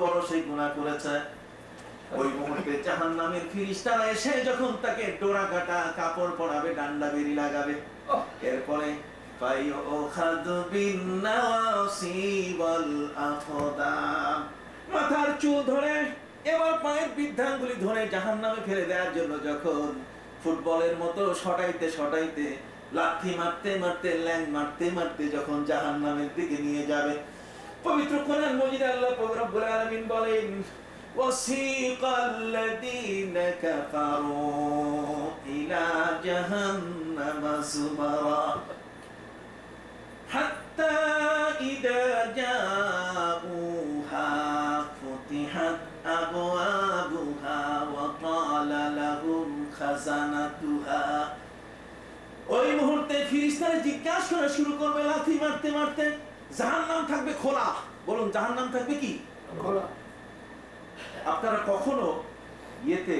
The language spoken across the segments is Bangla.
বড় সেই গুনাহ করেছে। ওই মুহূর্তে জাহান্নামের ফেরেশতারা এসে যখন তাকে ডোরা কাটা কাপড় পরাবে, ডান্ডা বেরি লাগাবে, এরপরে ফায়ুখাযু বিন-নাওয়াসি ওয়াল আখদাম, মাথার চুল ধরে এবার পায়ের বৃদ্ধাঙ্গুলি ধরে জাহান্নামে ফেলে দেওয়ার জন্য যখন ফুটবলের মতো শটাইতে শটাইতে, লাথি মারতে মারতে, ল্যাং মারতে মারতে যখন জাহান্নামের দিকে নিয়ে যাবে, পবিত্র কোরআন মজিদে আল্লাহ রব্বুল আলামিন বলেন ওয়াসিকাল্লাযীনা কাফারু ইলা জাহান্নামা যুমারা হাত্তা ইযা জাউহা ফুতিহাত আবওয়াবুহা ওয়া ক্বালা লাহুম খাযানাতুহা। ওই মুহূর্তে ফেরেশতারা জিজ্ঞাসা করা শুরু করবে লাথি মারতে মারতে, জাহান্নাম থাকবে খোলা। বলুন, জাহান্নাম থাকবে কি? খোলা। আপনারা কখনো ইয়েতে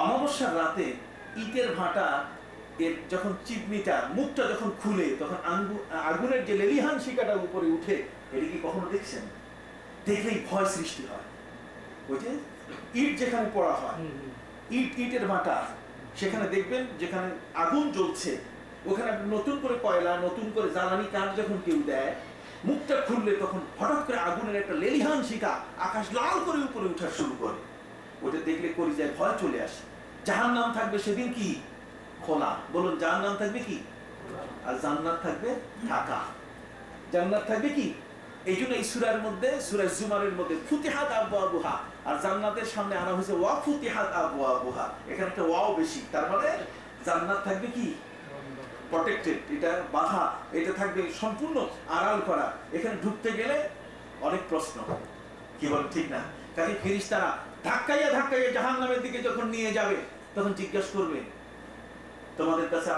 অমাবস্যার রাতে ইটের ভাটা এর যখন চিমনিটা মুখটা যখন খুলে তখন আগুনের যে লেলিহান শিকাটা উপরে উঠে, এটা কি কখনো দেখছেন? দেখলেই ভয় সৃষ্টি হয়। ওই যে ইট যেখানে পড়া হয়, ইটের ভাটা, সেখানে দেখবেন যেখানে আগুন জ্বলছে ওখানে নতুন করে কয়লা, নতুন করে জ্বালানি কাঠ যখন কেউ দেয়, মুখটা খুললে তখন হঠাৎ করে আগুনের একটা লেলিহান শিখা আকাশ লাল করে উপরে উঠা শুরু করে। ওটা দেখলে কলিজায় ভয় চলে আসে। জাহান্নাম থাকবে সেদিন কি? খোলা। বলুন, জাহান্নাম থাকবে কি? আর জান্নাত থাকবে ঢাকা। জান্নাত থাকবে কি? এই জন্য এই সূরার মধ্যে, সূরা জুমারের মধ্যে ফুতিহাত আবওয়াবুহা, আর জান্নাতের সামনে আনা হয়েছে ওয়া ফুতিহাত আবওয়াবুহা। এখানে একটা ওয়াও বেশি, তার মানে জান্নাত থাকবে কি? প্রটেক্টেড, এটা বাধা, এটা থাকবে সম্পূর্ণ আড়াল করা। এখানে ঢুকতে গেলে অনেক প্রশ্ন, কি বল ঠিক না? কাজে ফেরেশতারা ধাক্কাইয়া ধাক্কাইয়া জাহান্নামের দিকে যখন নিয়ে যাবে তখন জিজ্ঞাসা করবে তোমাদের কাছে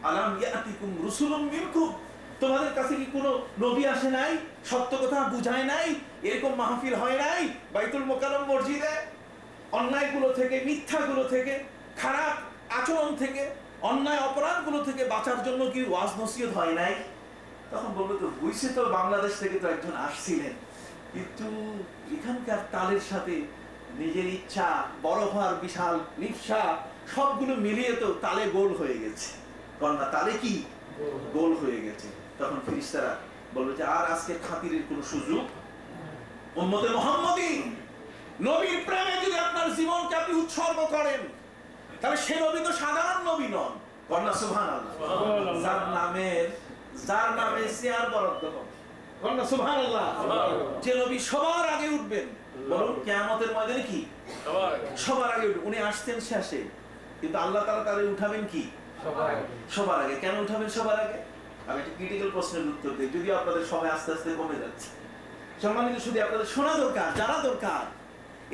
আলাম ইয়াতিকুম রুসুলুম মিনকুম, তোমাদের কাছে কি কোনো নবী আসে নাই, সত্য কথা বুঝায় নাই, এরকম মাহফিল হয় নাই বাইতুল মোকাররম মসজিদে? অন্যায়গুলো থেকে, মিথ্যাগুলো থেকে, খারাপ আচরণ থেকে, অন্যায় অপরাধগুলো থেকে বাঁচার জন্য কি ওয়াজ নসিহত হয় নাই? তখন বলবে তো হইছে, তো বাংলাদেশ থেকে তো একজন আসছিলেন, কিন্তু এখানকার তালের সাথে নিজের ইচ্ছা, বড় হওয়ার বিশাল লিপ্সা, সবগুলো মিলিয়ে তো তালে গোল হয়ে গেছে। কন্যা তালে কি গোল হয়ে গেছে। তখন ফেরেশতারা বলবে যে আর আজকে খাতিরের কোনো সুযোগ। উম্মতে মুহাম্মাদী, নবীর প্রেমে যদি আপনার জীবনকে আপনি উৎসর্গ করেন, তাহলে সে নবী তো সাধারণ নবী নন। কন্যা সুবহানাল্লাহ। যার নামে চেয়ার বরাদ্দ হবে, কন্যা সুবহানাল্লাহ। যে নবী সবার আগে উঠবেন, বলুন কিয়ামতের ময়দানে কি সবার আগে উঠবেন? উনি আসতেন শেষে, কিন্তু আল্লাহ তাআলা তারে উঠাবেন কি সবার আগে। কেন উঠাবেন সবার আগে? আমি একটা ক্রিটিক্যাল প্রশ্নের উত্তর দিই, যদি আপনাদের সময় আস্তে আস্তে কমে যাচ্ছে। সম্মানিত, শুধু আপনাদের শোনা দরকার, জানা দরকার।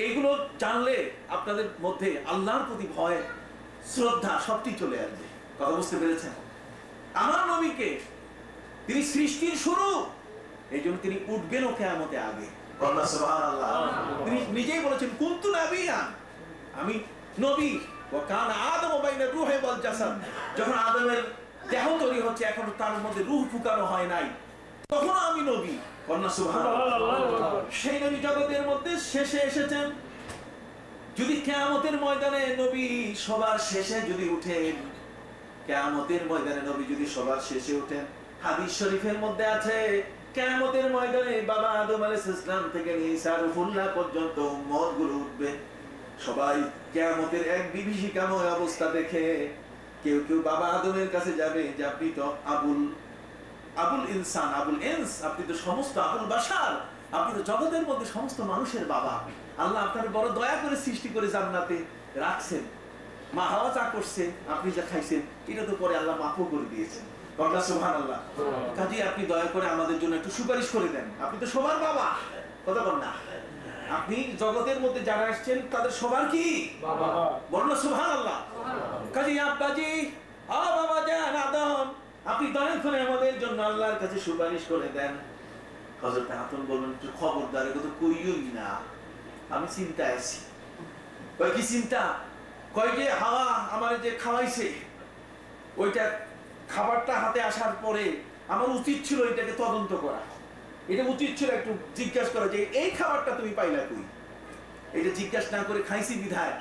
এইগুলো জানলে আপনাদের মধ্যে আল্লাহর প্রতি ভয়, শ্রদ্ধা সবটি চলে আসবে। কথা বুঝতে পেরেছেন? আমার নবীকে, তিনি সৃষ্টির শুরু, এই জন্য তিনি উঠবেন ও কিয়ামতে আগে। সুবহানাল্লাহ। তিনি নিজেই বলেছেন কুনতু নাবিয়ান, আমি নবী। ওয়া কানা আদমু বাইনা রূহি ওয়াল জাসাদ, যখন আদমের দেহ তৈরি হচ্ছে, এখন তার মধ্যে রূহ ফুকানো হয় নাই, তখন আমি নবী। কন্যা সুবহানাল্লাহ। সেই নবী জগতের মধ্যে শেষে এসেছেন। যদি কিয়ামতের ময়দানে নবী সবার শেষে যদি উঠেন, কিয়ামতের ময়দানে নবী যদি সবার শেষে উঠেন, হাদিস শরীফের মধ্যে আছে কিয়ামতের ময়দানে বাবা আদম আলাইহিস সালাম থেকে নিয়ে ঈসা রুহুল্লাহ পর্যন্ত উম্মতগুলো উঠবে। সবাই কিয়ামতের এক বিভীষিকাময় অবস্থা দেখে কেউ কেউ বাবা আদমের কাছে যাবে যে আপনি তো আবুল ইনসান, আবুল ইনস, আপনি তো সমস্ত আবুল বাশার, আপনি তো জগতের মধ্যে সমস্ত মানুষের বাবা। আল্লাহ আপনার বড় দয়া করে সৃষ্টি করে জান্নাতে রাখছেন। মা হাওয়া যা করছে, আপনি যা খাইছেন, এটা তো পরে আল্লাহ মাফও করে দিয়েছেন। সুবহানাল্লাহ। কাজে আপনি দয়া করে আমাদের জন্য একটু সুপারিশ করে দেন, আপনি তো সবার বাবা। কথা বল না, আপনি জগতের মধ্যে যারা আসছেন তাদের সবার কি বাবা। বলুন সুবহানাল্লাহ। কাজে আব্বাজি, বাবা জান আদম, আপনি দয়া করে আমাদের জন্য আল্লাহর কাছে সুপারিশ করে দেন। হযরত আদম বললেন খবরদার, এগুলো তো কইওই না, আমি চিন্তায় আছি। কয় কি চিন্তা? কয় যে হাওয়া আমার যে খাওয়াইছে, ওইটা খাবারটা হাতে আসার পরে আমার উচিত ছিল এটাকে তদন্ত করা। এটা উচিত ছিল একটু জিজ্ঞাসা করা যে এই খাবারটা তুমি পাইলা কই। এটা জিজ্ঞাসা না করে খাইছি বিধায়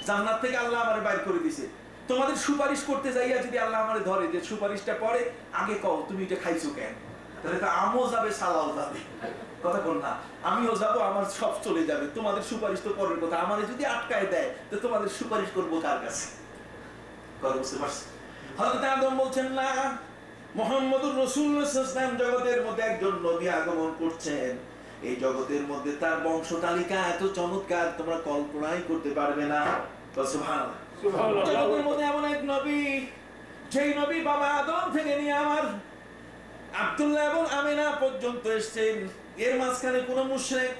জান্নাত থেকে আল্লাহ আমারে বাইর করে দিছে। তোমাদের সুপারিশ করতে যাইয়া যদি আল্লাহ আমারে ধরে যে সুপারিশটা পরে আগে কও তুমি এটা খাইছো কেন, তাহলে তো আমও যাবে সালাও যাবে, কথা বল না, আমিও যাবো, আমার সব চলে যাবে। তোমাদের সুপারিশ তো পরের কথা, আমারে যদি আটকায় দেয় তো তোমাদের সুপারিশ করবো কার কাছে? কথা বুঝতে পারছি? হযরত আদম বলছেন না, মুহাম্মদুর রাসূলুল্লাহ সাল্লাল্লাহু আলাইহি ওয়াসাল্লাম জগতের মধ্যে একজন নবী আগমন করছেন। এই জগতের মধ্যে তার বংশ তালিকা এত চমৎকার তোমরা কল্পনাই করতে পারবে না। সুবহানাল্লাহ, সুবহানাল্লাহ। জগতের মধ্যে এমন এক নবী, যেই নবী বাবা আদম থেকে নিয়ে আমার আব্দুল্লাহ এবং আমিনা পর্যন্ত এসেছেন। এর মাঝখানে কোন মুশরিক,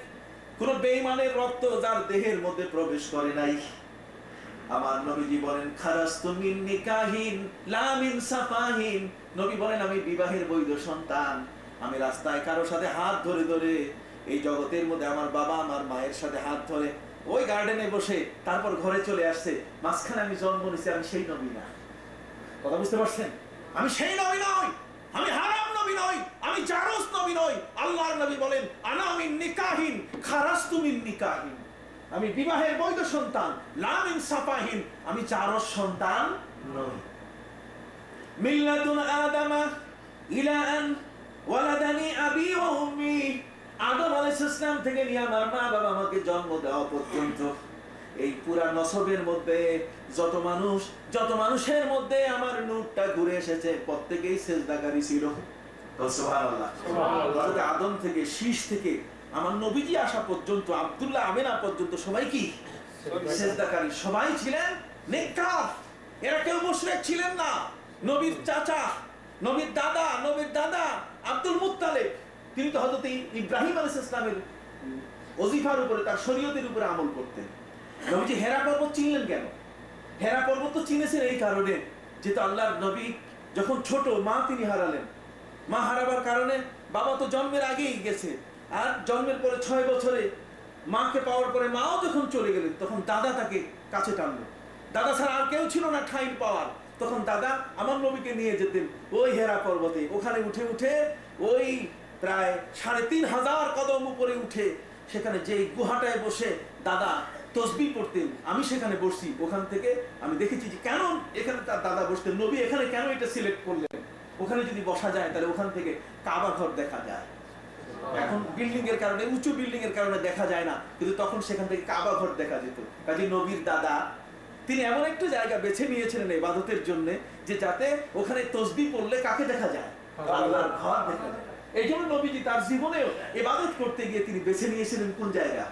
কোন বেঈমানের রক্ত যার দেহের মধ্যে প্রবেশ করে নাই। আমার নবীজি বলেন খারাস্তু মিন নিকাহিন লা মিন সাফাহিন। নবী বলেন আমি বিবাহের বৈধ সন্তান। আমি রাস্তায় কারো সাথে হাত ধরে ধরে, এই জগতের মধ্যে আমার বাবা আমার মায়ের সাথে হাত ধরে ওই গার্ডেনে বসে তারপর ঘরে চলে আসছে, মাঝখানে আমি জন্ম নিয়েছি, আমি সেই নবী না। কথা বুঝতে পারছেন? আমি সেই নবী নই, আমি হারাম নবী নই, আমি জারজ নবী নই। আল্লাহর নবী বলেন আনা মিন নিকাহিন খারাস্তু মিন নিকাহিন। আমি বিবাহের বৈধ সন্তান, লা মিন সাফাহিন, আমি জারজ সন্তান নই। মিল্লাতুন আদামা ইলা আন ওয়ালাদানি আবি ওয়া উম্মি। আদম আলাইহিস সালাম থেকে নিয়ে আমার মা বাবা আমাকে জন্ম দেওয়া পর্যন্ত এই পুরা নসবের মধ্যে যত মানুষের মধ্যে আমার নূরটা ঘুরে এসেছে প্রত্যেকেই সিজদাকারী ছিল। সুবহানাল্লাহ, সুবহানাল্লাহ। আদম থেকে শীষ থেকে আমার নবীজি আসা পর্যন্ত, আব্দুল্লাহ আমিনা পর্যন্ত সবাই কি সিজদাকারী, সবাই ছিলেন নেককার। এরা কেউ মুশরিক ছিলেন না। নবীর চাচা, নবীর দাদা আব্দুল মুত্তালিব, তিনি তো হযরত ইব্রাহিম আলাইহিস সালামের ওজিফার উপরে, তার শরীয়তের উপরে আমল করতেন। নবীজি হেরা পর্বত চিনলেন কেন? হেরা পর্বত তো চিনেছেন এই কারণে যেহেতু আল্লাহর নবী যখন ছোট মা তিনি হারালেন। মা হারাবার কারণে বাবা তো জন্মের আগেই গেছে, আর জন্মের পরে 6 বছরে মাকে পাওয়ার পরে মাও যখন চলে গেলেন তখন দাদা তাকে কাছে টানলো। দাদা ছাড়া আর কেউ ছিল না ঠাঁই পাওয়ার। তখন দাদা আমার নবীকে নিয়ে যেতেন ওই হেরা পর্বতে। ওখানে উঠে উঠে ওই প্রায় 3500 কদম উপরে উঠে সেখানে যে গুহাটায় বসে দাদা তসবিহ পড়তেন, আমি সেখানে বসছি। ওখান থেকে আমি দেখেছি যে কেন এখানে তার দাদা বসতেন, নবী এখানে কেন এটা সিলেক্ট করলেন। ওখানে যদি বসা যায় তাহলে ওখান থেকে কাবা ঘর দেখা যায়। এখন বিল্ডিং এর কারণে, উঁচু বিল্ডিং এর কারণে দেখা যায় না, কিন্তু তখন সেখান থেকে কাবা ঘর দেখা যেত। কাজে নবীর দাদা তিনি এমন একটা জায়গা বেছে নিয়েছিলেন ইবাদতের জন্য যে যাতে ওখানে তসবিহ পড়লে কাকে দেখা যায়? আল্লাহর ঘর দেখা যায়। এই জন্য নবীজি তার জীবনেও ইবাদত করতে গিয়ে তিনি বেছে নিয়েছিলেন কোন জায়গা?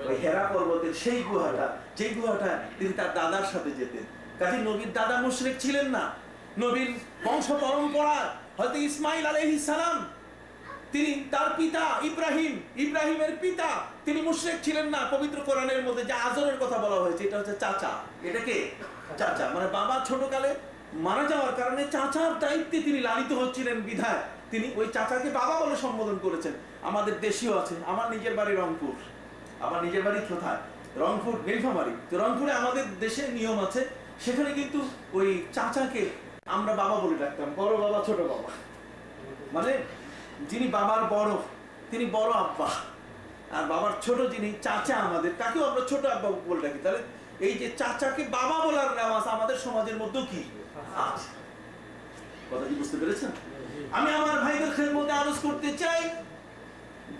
ওই হেরা পর্বতের সেই গুহাটা, যে গুহাটা তিনি তার দাদার সাথে যেতেন। কাজে নবীর দাদা মুশরিক ছিলেন না। নবীর বংশ পরম্পরা হযরত ইসমাঈল আলাইহিস সালাম, তিনি তার পিতা ইব্রাহিমের পিতা, তিনি মুশরিক ছিলেন না। পবিত্র কোরআনের মধ্যে যে আজরের কথা বলা হয়েছে এটা হচ্ছে চাচা। এটাকে চাচা মানে বাবা ছোটকালে মারা যাওয়ার কারণে চাচার দায়িত্বে তিনি লালিত হচ্ছিলেন বিধায় তিনি ওই চাচাকে বাবা বলে সম্বোধন করেছেন। আমাদের দেশীয় আছে, আমার নিজের বাড়ি রংপুর। আমার নিজের বাড়ি কোথায়? রংপুর নীলফামারী। তো রংপুরে আমাদের দেশে নিয়ম আছে, সেখানে কিন্তু ওই চাচাকে আমরা বাবা বলে ডাকতাম, বড় বাবা ছোট বাবা। মানে যিনি বাবার বড় তিনি বড় আব্বা, আর বাবার ছোট যিনি চাচা আমাদের তাকেও আমরা ছোট আব্বা বলে ডাকি। তাহলে এই যে চাচাকে বাবা বলার রেওয়াজ আমাদের সমাজের মধ্যে কি আছে, কথা কি বুঝতে পেরেছেন? আমি আমার ভাইদের খেদমতে আরজ করতে চাই,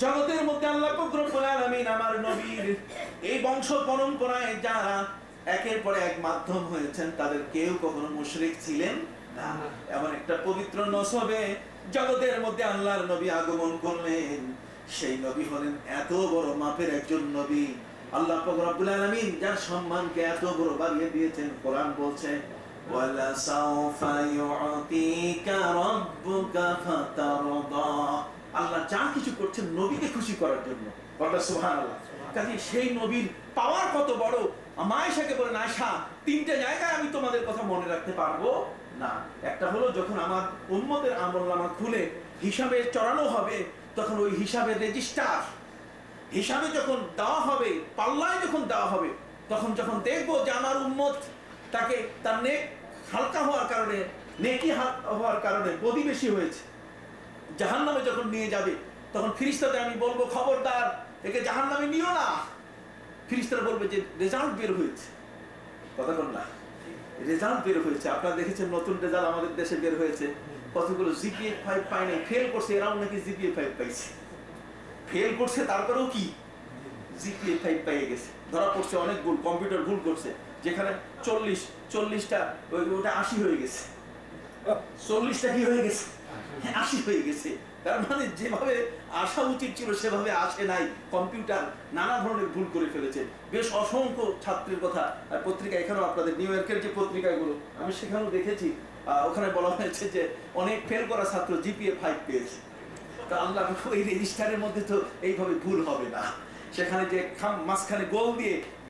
জগতের মধ্যে আল্লাহ পাক রব্বুল আলামিন আমার নবীর এই বংশ পরম্পরায় যারা একের পর এক মাধ্যম হয়েছেন তাদের কেউ কখনো মুশরিক ছিলেন না। এমন একটা পবিত্র নসবে জগতের মধ্যে আল্লাহর নবী আগমন করলেন। সেই নবী হলেন এত বড় মাপের একজন নবী। আল্লাহ পাক রব্বুল আলামিন যার সম্মানকে এত বড় বাড়িয়ে দিয়েছেন। কোরআন বলছে ওয়ালা সাওফা ইউতিকা রাব্বুকা ফাতারদা। আল্লাহ যা কিছু করছেন নবীকে খুশি করার জন্য। বলা সুবহানাল্লাহ। কাজে সেই নবীর পাওয়ার কত বড়। আয়েশাকে বলেন আয়েশা, 3টে জায়গায় আমি তোমাদের কথা মনে রাখতে পারবো না। একটা হলো যখন আমার উম্মতের আমলনামা খুলে হিসাবে চড়ানো হবে, তখন ওই হিসাবের রেজিস্টার হিসাবে যখন দেওয়া হবে, পাল্লায় যখন দেওয়া হবে, তখন যখন দেখবো যে আমার উম্মত তাকে তার নেক হালকা হওয়ার কারণে, নেকি হওয়ার কারণে বদি বেশি হয়েছে, জাহান্নামে যখন নিয়ে যাবে তখন ফেরেশতাদের আমি বলবো, খবরদার, একে জাহান্নামে নিও না। ফেরেশতারা বলবে যে রেজাল্ট বের হয়েছে, কথা বল না, রেজাল্ট বের হয়েছে। আপনারা দেখেছেন নতুন রেজাল্ট আমাদের দেশে বের হয়েছে, কতগুলো জিপিএ 5 পায় নাই, ফেল করছে, এরাও নাকি জিপিএ 5 পাইছে। ফেল করছে তারপরেও কি জিপিএ 5 পেয়ে গেছে, ধরা পড়ছে অনেক ভুল, কম্পিউটার ভুল করছে, যেখানে 40টা ওটা 80 হয়ে গেছে, 40টা কি হয়ে গেছে, 80 হয়ে গেছে। তার মানে যেভাবে আসা উচিত ছিল সেভাবে আসে নাই, কম্পিউটার নানা ধরনের ভুল করে ফেলেছে। বেশ অসংখ্য ছাত্রের কথা পত্রিকা, এখানেও আপনাদের নিউ ইয়র্কের যে পত্রিকাগুলো আমি সেখানেও দেখেছি, ওখানে বলা হয়েছে যে অনেক ফেল করা ছাত্র জিপিএ 5 পেয়েছে। তা আল্লাহ, ওই রেজিস্টারের মধ্যে তো এইভাবে ভুল হবে না, সেখানে যে মাঝখানে গোল দিয়ে